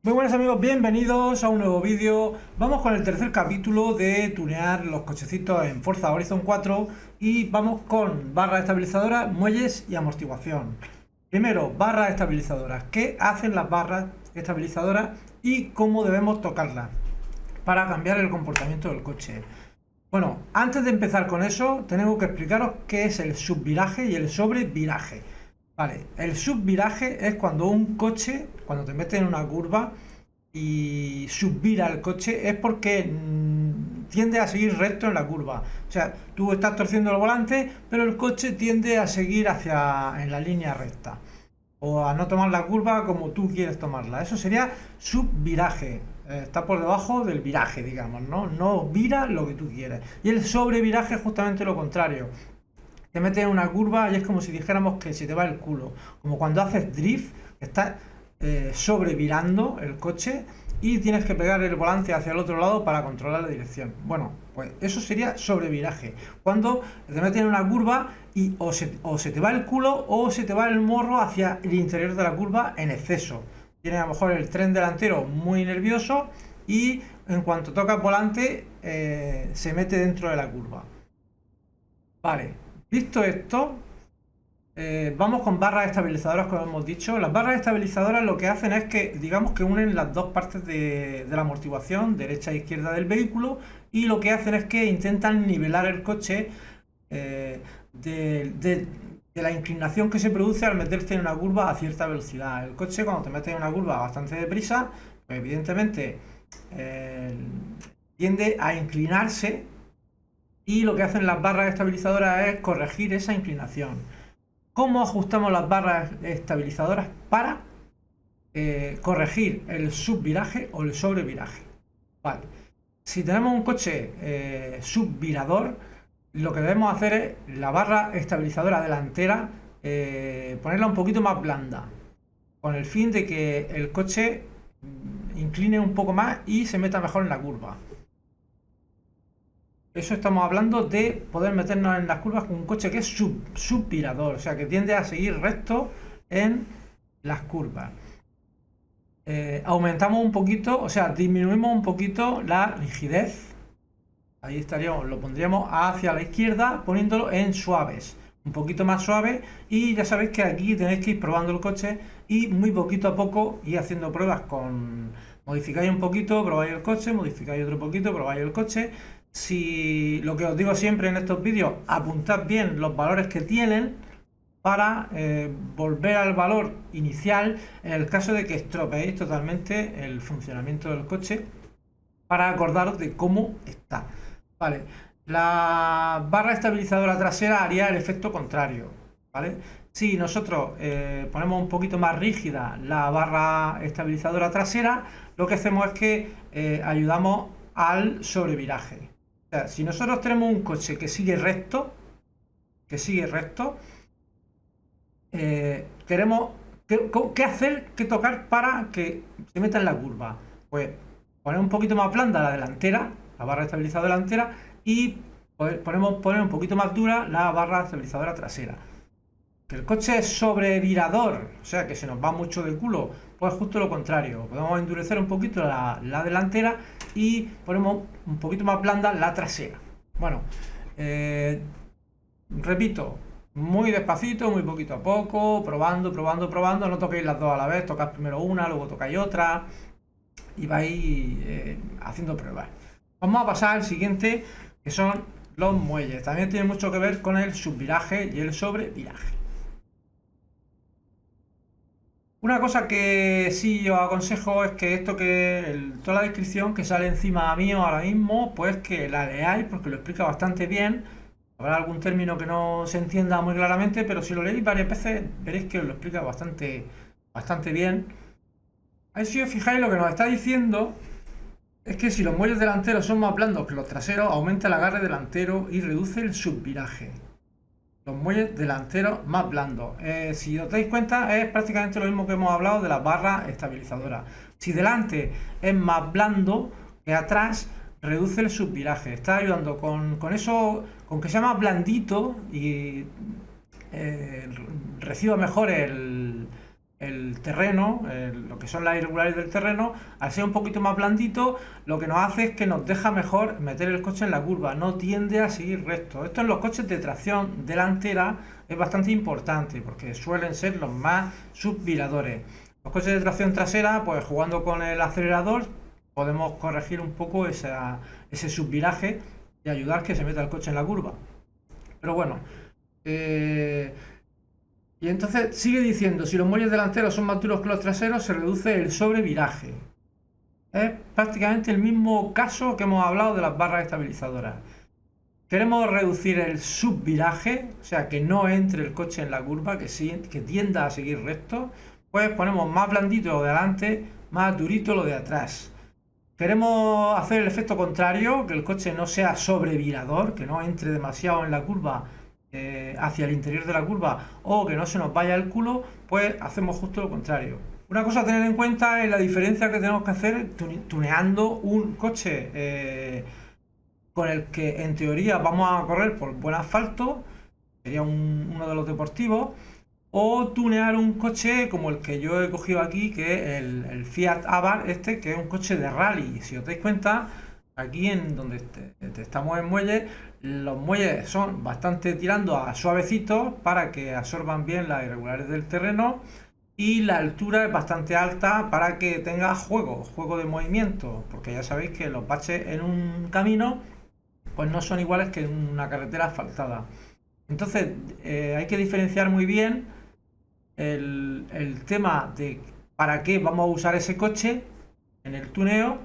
Muy buenos amigos, bienvenidos a un nuevo vídeo. Vamos con el tercer capítulo de tunear los cochecitos en Forza Horizon 4 y vamos con barras estabilizadoras, muelles y amortiguación. Primero, barras estabilizadoras. ¿Qué hacen las barras estabilizadoras y cómo debemos tocarlas para cambiar el comportamiento del coche? Bueno, antes de empezar con eso, tenemos que explicaros qué es el subviraje y el sobreviraje. Vale, el subviraje es cuando un coche, cuando te metes en una curva y subvira el coche, es porque tiende a seguir recto en la curva. O sea, tú estás torciendo el volante, pero el coche tiende a seguir en la línea recta. O a no tomar la curva como tú quieres tomarla. Eso sería subviraje. Está por debajo del viraje, digamos, ¿no? No vira lo que tú quieres. Y el sobreviraje es justamente lo contrario. Te metes en una curva y es como si dijéramos que se te va el culo. Como cuando haces drift, estás sobrevirando el coche y tienes que pegar el volante hacia el otro lado para controlar la dirección. Bueno, pues eso sería sobreviraje. Cuando te metes en una curva y o se te va el culo o se te va el morro hacia el interior de la curva en exceso. Tienes a lo mejor el tren delantero muy nervioso y en cuanto toca el volante se mete dentro de la curva. Vale, visto esto, vamos con barras estabilizadoras, como hemos dicho. Las barras estabilizadoras lo que hacen es que, digamos que unen las dos partes de la amortiguación, derecha e izquierda del vehículo, y lo que hacen es que intentan nivelar el coche de la inclinación que se produce al meterte en una curva a cierta velocidad. El coche, cuando te metes en una curva bastante deprisa, pues evidentemente eh, tiende a inclinarse y lo que hacen las barras estabilizadoras es corregir esa inclinación. ¿Cómo ajustamos las barras estabilizadoras para corregir el subviraje o el sobreviraje? Vale. Si tenemos un coche subvirador, lo que debemos hacer es la barra estabilizadora delantera ponerla un poquito más blanda, con el fin de que el coche incline un poco más y se meta mejor en la curva. Eso estamos hablando de poder meternos en las curvas con un coche que es subvirador, o sea, que tiende a seguir recto en las curvas. Aumentamos un poquito, o sea, disminuimos un poquito la rigidez. Ahí estaríamos, lo pondríamos hacia la izquierda poniéndolo en suaves, un poquito más suave, y ya sabéis que aquí tenéis que ir probando el coche y muy poquito a poco ir haciendo pruebas con... Modificáis un poquito, probáis el coche, modificáis otro poquito, probáis el coche. Si lo que os digo siempre en estos vídeos, apuntad bien los valores que tienen para volver al valor inicial en el caso de que estropeéis totalmente el funcionamiento del coche, para acordaros de cómo está. Vale, la barra estabilizadora trasera haría el efecto contrario, ¿vale? Si nosotros ponemos un poquito más rígida la barra estabilizadora trasera, lo que hacemos es que ayudamos al sobreviraje. O sea, si nosotros tenemos un coche que sigue recto, queremos ¿qué hacer, qué tocar para que se meta en la curva? Pues poner un poquito más blanda la delantera, la barra estabilizadora delantera, y poner un poquito más dura la barra estabilizadora trasera. Que el coche es sobrevirador, o sea que se nos va mucho de culo, pues justo lo contrario. Podemos endurecer un poquito la delantera y ponemos un poquito más blanda la trasera. Bueno, repito, muy despacito, muy poquito a poco, probando, no toquéis las dos a la vez, tocad primero una, luego tocáis otra y vais haciendo pruebas. Vamos a pasar al siguiente, que son los muelles. También tiene mucho que ver con el subviraje y el sobreviraje. Una cosa que sí os aconsejo es que toda la descripción que sale encima mío ahora mismo, pues que la leáis porque lo explica bastante bien. Habrá algún término que no se entienda muy claramente, pero si lo leéis varias veces veréis que os lo explica bastante bien. Ahí, si os fijáis, lo que nos está diciendo es que si los muelles delanteros son más blandos que los traseros, aumenta el agarre delantero y reduce el subviraje. Los muelles delanteros más blandos. Si os dais cuenta, es prácticamente lo mismo que hemos hablado de las barras estabilizadoras. Si delante es más blando que atrás, reduce el subviraje. Está ayudando con eso, con que sea más blandito y reciba mejor el terreno, lo que son las irregularidades del terreno, al ser un poquito más blandito, lo que nos hace es que nos deja mejor meter el coche en la curva, no tiende a seguir recto. Esto en los coches de tracción delantera es bastante importante porque suelen ser los más subviradores. Los coches de tracción trasera, pues jugando con el acelerador, podemos corregir un poco ese subviraje y ayudar que se meta el coche en la curva. Pero bueno, y entonces sigue diciendo, si los muelles delanteros son más duros que los traseros, se reduce el sobreviraje. Es prácticamente el mismo caso que hemos hablado de las barras estabilizadoras. Queremos reducir el subviraje, o sea, que no entre el coche en la curva, que tienda a seguir recto, pues ponemos más blandito lo de adelante, más durito lo de atrás. Queremos hacer el efecto contrario, que el coche no sea sobrevirador, que no entre demasiado en la curva, hacia el interior de la curva, o que no se nos vaya el culo, pues hacemos justo lo contrario. Una cosa a tener en cuenta es la diferencia que tenemos que hacer tuneando un coche con el que en teoría vamos a correr por buen asfalto, sería uno de los deportivos, o tunear un coche como el que yo he cogido aquí, que es el Fiat Abarth, que es un coche de rally. Si os dais cuenta, aquí en donde estamos en muelle, los muelles son bastante tirando a suavecitos para que absorban bien las irregularidades del terreno, y la altura es bastante alta para que tenga juego de movimiento, porque ya sabéis que los baches en un camino pues no son iguales que en una carretera asfaltada. Entonces hay que diferenciar muy bien el tema de para qué vamos a usar ese coche en el tuneo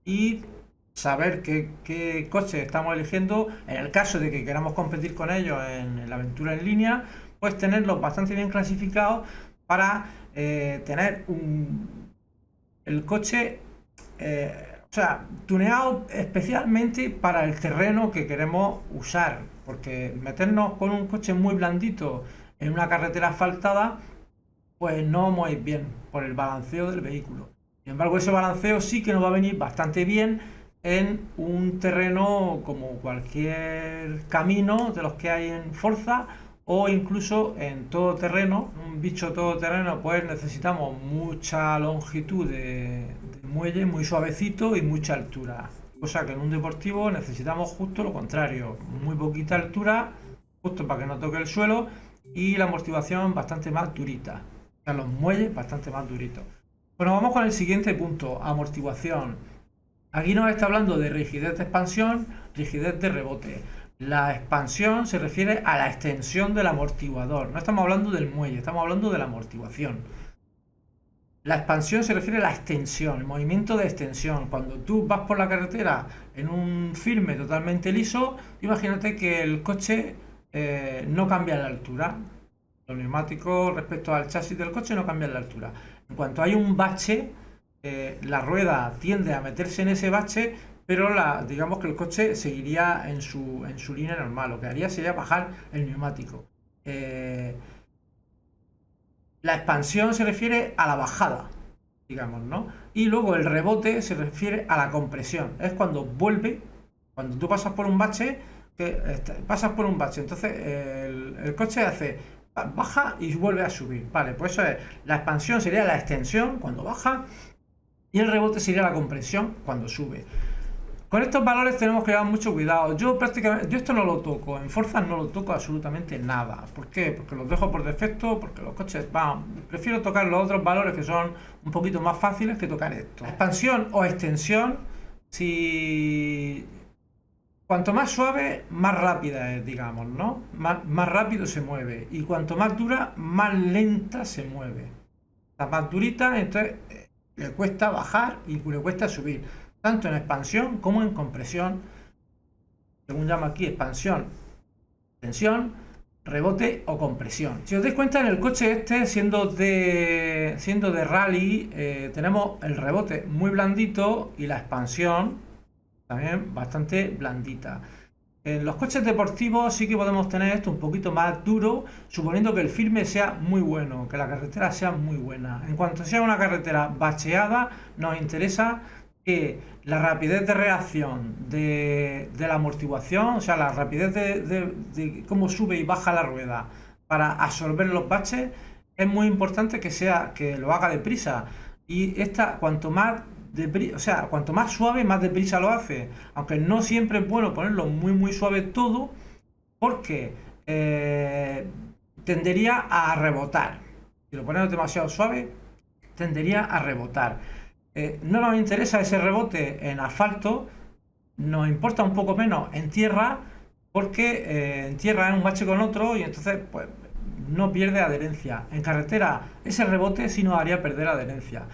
y saber qué coche estamos eligiendo en el caso de que queramos competir con ellos en la aventura en línea, pues tenerlos bastante bien clasificados para tener el coche tuneado especialmente para el terreno que queremos usar, porque meternos con un coche muy blandito en una carretera asfaltada pues no vamos a ir bien por el balanceo del vehículo. Sin embargo, ese balanceo sí que nos va a venir bastante bien en un terreno como cualquier camino de los que hay en Forza, o incluso en todo terreno. Un bicho todoterreno, pues necesitamos mucha longitud de muelle, muy suavecito, y mucha altura, cosa que en un deportivo necesitamos justo lo contrario, muy poquita altura, justo para que no toque el suelo, y la amortiguación bastante más durita, o sea, los muelles bastante más duritos. Bueno, vamos con el siguiente punto, amortiguación. Aquí nos está hablando de rigidez de expansión, rigidez de rebote. La expansión se refiere a la extensión del amortiguador. No estamos hablando del muelle, estamos hablando de la amortiguación. La expansión se refiere a la extensión, el movimiento de extensión. Cuando tú vas por la carretera en un firme totalmente liso, imagínate que el coche no cambia la altura. Los neumáticos respecto al chasis del coche no cambian la altura. En cuanto hay un bache, la rueda tiende a meterse en ese bache, pero digamos que el coche seguiría en su línea normal. Lo que haría sería bajar el neumático. La expansión se refiere a la bajada, digamos, ¿no? Y luego el rebote se refiere a la compresión. Es cuando cuando tú pasas por un bache, entonces el coche baja y vuelve a subir. Vale, pues eso es. La expansión sería la extensión cuando baja, y el rebote sería la compresión cuando sube. Con estos valores tenemos que llevar mucho cuidado. Yo esto no lo toco, en Forza no lo toco absolutamente nada. ¿Por qué? Porque los dejo por defecto, porque los coches prefiero tocar los otros valores que son un poquito más fáciles que tocar esto. Expansión o extensión, cuanto más suave, más rápida es, digamos, ¿no? Más rápido se mueve. Y cuanto más dura, más lenta se mueve. La más durita, entonces le cuesta bajar y le cuesta subir, tanto en expansión como en compresión, según llama aquí, expansión, tensión, rebote o compresión. Si os dais cuenta, en el coche siendo de rally, tenemos el rebote muy blandito y la expansión también bastante blandita. En los coches deportivos sí que podemos tener esto un poquito más duro, suponiendo que el firme sea muy bueno, que la carretera sea muy buena. En cuanto sea una carretera bacheada, nos interesa que la rapidez de reacción de la amortiguación, o sea, la rapidez de cómo sube y baja la rueda para absorber los baches, es muy importante que lo haga deprisa. Y cuanto más o sea, cuanto más suave, más deprisa lo hace. Aunque no siempre es bueno ponerlo muy suave todo, porque tendería a rebotar. Si lo ponemos demasiado suave, tendería a rebotar. No nos interesa ese rebote en asfalto, nos importa un poco menos en tierra, porque en tierra es un bache con otro y entonces pues no pierde adherencia. En carretera ese rebote sí nos haría perder adherencia.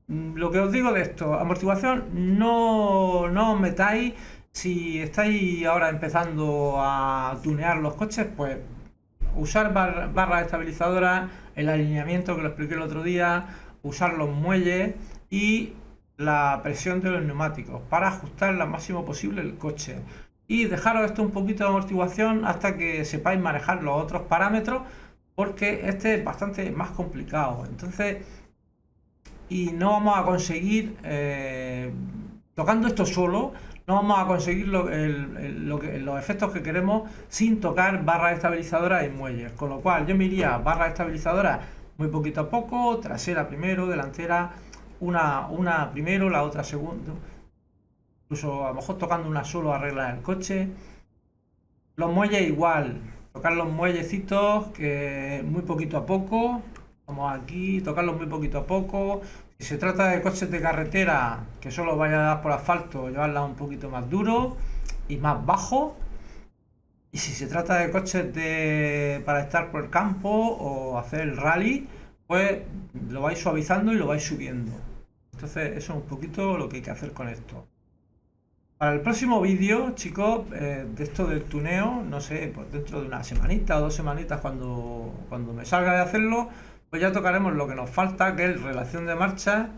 Lo que os digo de esto, amortiguación, no os metáis. Si estáis ahora empezando a tunear los coches, pues usar barras estabilizadoras, el alineamiento que lo expliqué el otro día, usar los muelles y la presión de los neumáticos para ajustar lo máximo posible el coche. Y dejaros esto un poquito de amortiguación hasta que sepáis manejar los otros parámetros, porque este es bastante más complicado. Entonces, y no vamos a conseguir, tocando esto solo, no vamos a conseguir los efectos que queremos sin tocar barras estabilizadoras y muelles. Con lo cual yo me iría barras estabilizadoras muy poquito a poco, trasera primero, delantera, una primero, la otra segundo. Incluso a lo mejor tocando una solo arreglar el coche. Los muelles igual, tocar los muellecitos que muy poquito a poco. Vamos aquí, tocarlos muy poquito a poco. Si se trata de coches de carretera que solo vaya a dar por asfalto, llevarlas un poquito más duro y más bajo. Y si se trata de coches para estar por el campo o hacer el rally, pues lo vais suavizando y lo vais subiendo. Entonces eso es un poquito lo que hay que hacer con esto. Para el próximo vídeo, chicos, de esto del tuneo, no sé, pues dentro de una semanita o 2 semanitas cuando me salga de hacerlo, pues ya tocaremos lo que nos falta, que es relación de marcha,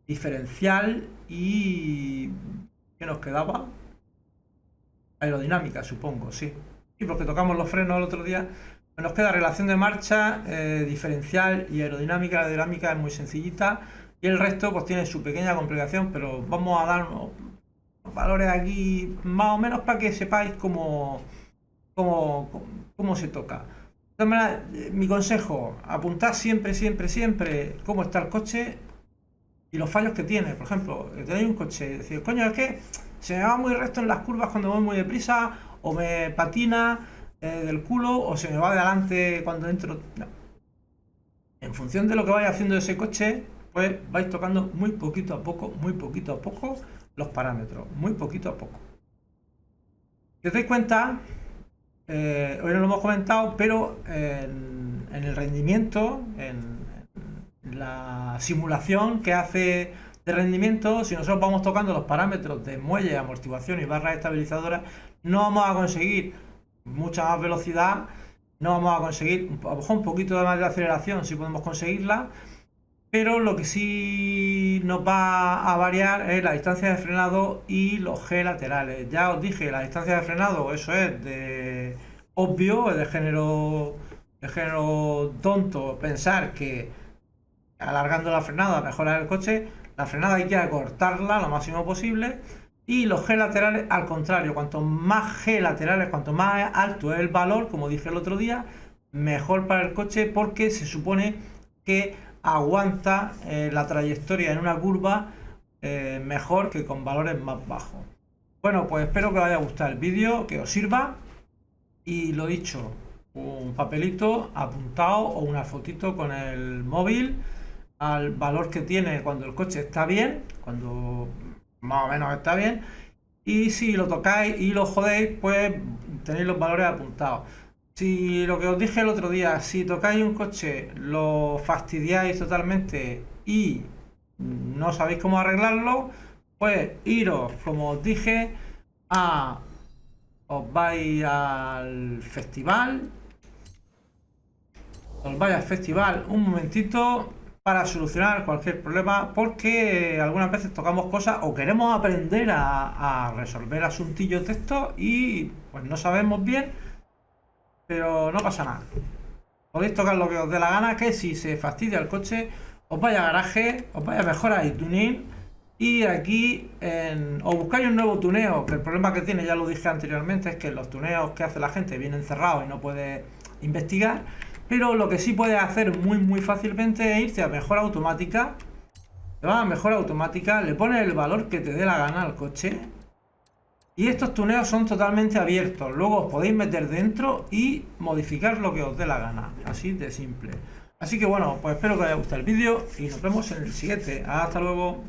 diferencial y... ¿qué nos quedaba? Aerodinámica, supongo, sí. Y porque tocamos los frenos el otro día, pues nos queda relación de marcha, diferencial y aerodinámica. La aerodinámica es muy sencillita y el resto pues tiene su pequeña complicación, pero vamos a dar unos valores aquí más o menos para que sepáis cómo se toca. De todas maneras, mi consejo, apuntad siempre cómo está el coche y los fallos que tiene. Por ejemplo, tenéis un coche y decís, coño, es que se me va muy recto en las curvas cuando voy muy deprisa, o me patina del culo, o se me va de adelante cuando entro. No. En función de lo que vaya haciendo ese coche, pues vais tocando muy poquito a poco los parámetros, muy poquito a poco. Si os dais cuenta, hoy no lo hemos comentado, pero en el rendimiento, en la simulación que hace de rendimiento, si nosotros vamos tocando los parámetros de muelle, amortiguación y barras estabilizadoras, no vamos a conseguir mucha más velocidad, no vamos a conseguir, a lo mejor un poquito más de aceleración si podemos conseguirla, pero lo que sí nos va a variar es la distancia de frenado y los G laterales. Ya os dije, la distancia de frenado, eso es de obvio, es de género tonto pensar que alargando la frenada mejora el coche. La frenada hay que acortarla lo máximo posible. Y los G laterales, al contrario, cuanto más G laterales, cuanto más alto es el valor, como dije el otro día, mejor para el coche, porque se supone que aguanta la trayectoria en una curva mejor que con valores más bajos. Bueno, pues espero que os haya gustado el vídeo, que os sirva. Y lo dicho, un papelito apuntado o una fotito con el móvil al valor que tiene cuando el coche está bien, cuando más o menos está bien, y si lo tocáis y lo jodéis, pues tenéis los valores apuntados. Si lo que os dije el otro día, si tocáis un coche, lo fastidiáis totalmente y no sabéis cómo arreglarlo, pues iros, como os dije, os vais al festival, un momentito para solucionar cualquier problema, porque algunas veces tocamos cosas o queremos aprender a resolver asuntillos de estos y pues no sabemos bien, pero no pasa nada. Podéis tocar lo que os dé la gana, que si se fastidia el coche, os vaya a garaje, os vaya a mejorar el tuning y aquí o buscáis un nuevo tuneo, que el problema que tiene, ya lo dije anteriormente, es que los tuneos que hace la gente vienen cerrados y no puede investigar. pero lo que sí puedes hacer muy fácilmente es irte a mejora automática. Te vas a mejora automática, le pones el valor que te dé la gana al coche. Y estos tuneos son totalmente abiertos. Luego os podéis meter dentro y modificar lo que os dé la gana. Así de simple. Así que bueno, pues espero que os haya gustado el vídeo y nos vemos en el siguiente. Hasta luego.